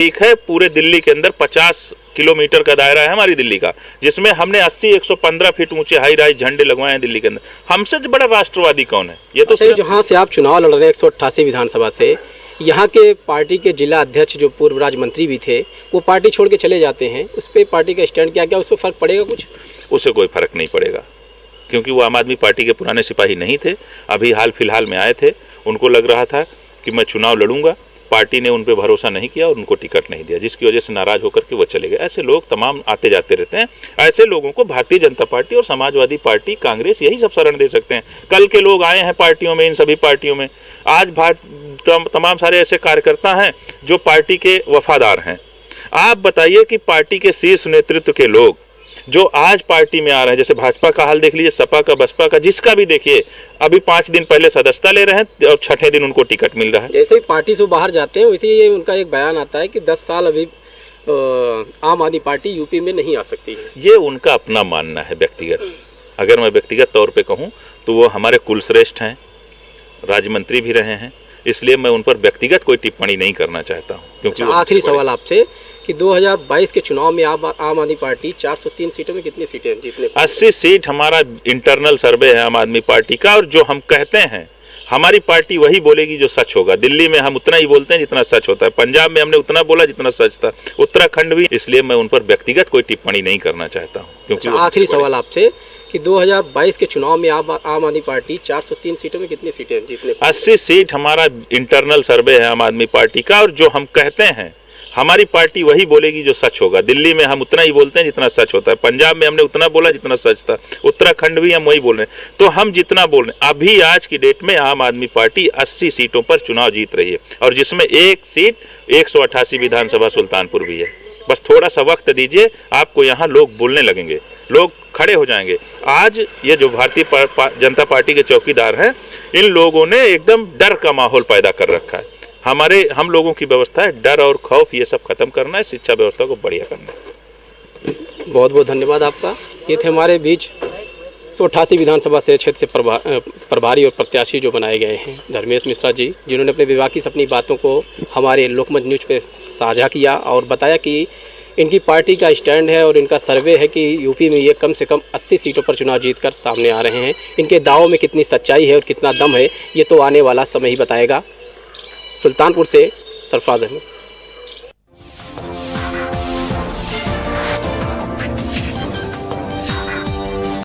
ठीक है, पूरे दिल्ली के अंदर 50 किलोमीटर का दायरा है हमारी दिल्ली का, जिसमें हमने 80-115 फीट ऊंचे हाई राइज झंडे लगवाए हैं दिल्ली के अंदर। हमसे बड़ा राष्ट्रवादी कौन है? ये तो जहाँ से आप चुनाव लड़ रहे हैं 188 विधानसभा से, यहाँ के पार्टी के जिला अध्यक्ष जो पूर्व राज्य मंत्री भी थे वो पार्टी छोड़ के चले जाते हैं, उस पर पार्टी का स्टैंड क्या उस पर फर्क पड़ेगा कुछ? उससे कोई फर्क नहीं पड़ेगा, क्योंकि वो आम आदमी पार्टी के पुराने सिपाही नहीं थे, अभी हाल फिलहाल में आए थे। उनको लग रहा था कि मैं चुनाव लड़ूंगा, पार्टी ने उन पर भरोसा नहीं किया और उनको टिकट नहीं दिया, जिसकी वजह से नाराज होकर के वो चले गए। ऐसे लोग तमाम आते जाते रहते हैं। ऐसे लोगों को भारतीय जनता पार्टी और समाजवादी पार्टी, कांग्रेस, यही सब शरण दे सकते हैं। कल के लोग आए हैं पार्टियों में, इन सभी पार्टियों में। आज तमाम सारे ऐसे कार्यकर्ता हैं जो पार्टी के वफादार हैं। आप बताइए कि पार्टी के शीर्ष नेतृत्व के लोग जो आज पार्टी में आ रहे हैं, जैसे भाजपा का हाल देख लीजिए, सपा का, बसपा का, जिसका भी देखिए, अभी 5 दिन पहले सदस्यता ले रहे हैं और 6ठे दिन उनको टिकट मिल रहा है। जैसे ही पार्टी से बाहर जाते हैं वैसे ही उनका एक बयान आता है कि 10 साल अभी आम आदमी पार्टी यूपी में नहीं आ सकती है। ये उनका अपना मानना है व्यक्तिगत। अगर मैं व्यक्तिगत तौर पे कहूँ तो वो हमारे कुलश्रेष्ठ हैं, राज्य मंत्री भी रहे हैं, इसलिए मैं उन पर व्यक्तिगत कोई टिप्पणी नहीं करना चाहता हूँ। क्योंकि आखिरी सवाल आपसे कि 2022 के चुनाव में आम आदमी पार्टी 403 सीटों में कितनी सीटें जीतने? 80 सीट हमारा इंटरनल सर्वे है आम आदमी पार्टी का, और जो हम कहते हैं हमारी पार्टी वही बोलेगी जो सच होगा। दिल्ली में हम उतना ही बोलते हैं जितना सच होता है, पंजाब में हमने उतना बोला जितना सच था, उत्तराखंड भी। इसलिए मैं उन पर व्यक्तिगत कोई टिप्पणी नहीं करना चाहता हूँ। क्योंकि आखिरी सवाल आपसे कि 2022 के चुनाव में आम आदमी पार्टी 403 सीटों में कितनी सीटें जीतने? 80 सीट हमारा इंटरनल सर्वे है आम आदमी पार्टी का, और जो हम कहते हैं हमारी पार्टी वही बोलेगी जो सच होगा। दिल्ली में हम उतना ही बोलते हैं जितना सच होता है, पंजाब में हमने उतना बोला जितना सच था, उत्तराखंड भी हम वही बोल रहे हैं। तो हम जितना बोल रहे हैं, अभी आज की डेट में आम आदमी पार्टी 80 सीटों पर चुनाव जीत रही है, और जिसमें एक सीट 188 विधानसभा सुल्तानपुर भी है। बस थोड़ा सा वक्त दीजिए, आपको यहाँ लोग बोलने लगेंगे, लोग खड़े हो जाएंगे। आज ये जो भारतीय जनता पार्टी के चौकीदार हैं, इन लोगों ने एकदम डर का माहौल पैदा कर रखा है। हम लोगों की व्यवस्था है डर और खौफ, ये सब खत्म करना है, शिक्षा व्यवस्था को बढ़िया करना है। बहुत बहुत धन्यवाद आपका। ये थे हमारे बीच 188 विधानसभा से क्षेत्र से प्रभारी और प्रत्याशी जो बनाए गए हैं धर्मेश मिश्रा जी, जिन्होंने अपने विभाग की अपनी बातों को हमारे लोकमत न्यूज़ पे साझा किया और बताया कि इनकी पार्टी का स्टैंड है और इनका सर्वे है कि यूपी में ये कम से कम 80 सीटों पर चुनाव जीतकर सामने आ रहे हैं। इनके दावों में कितनी सच्चाई है और कितना दम है, ये तो आने वाला समय ही बताएगा। सुल्तानपुर से सरफराज अहमद।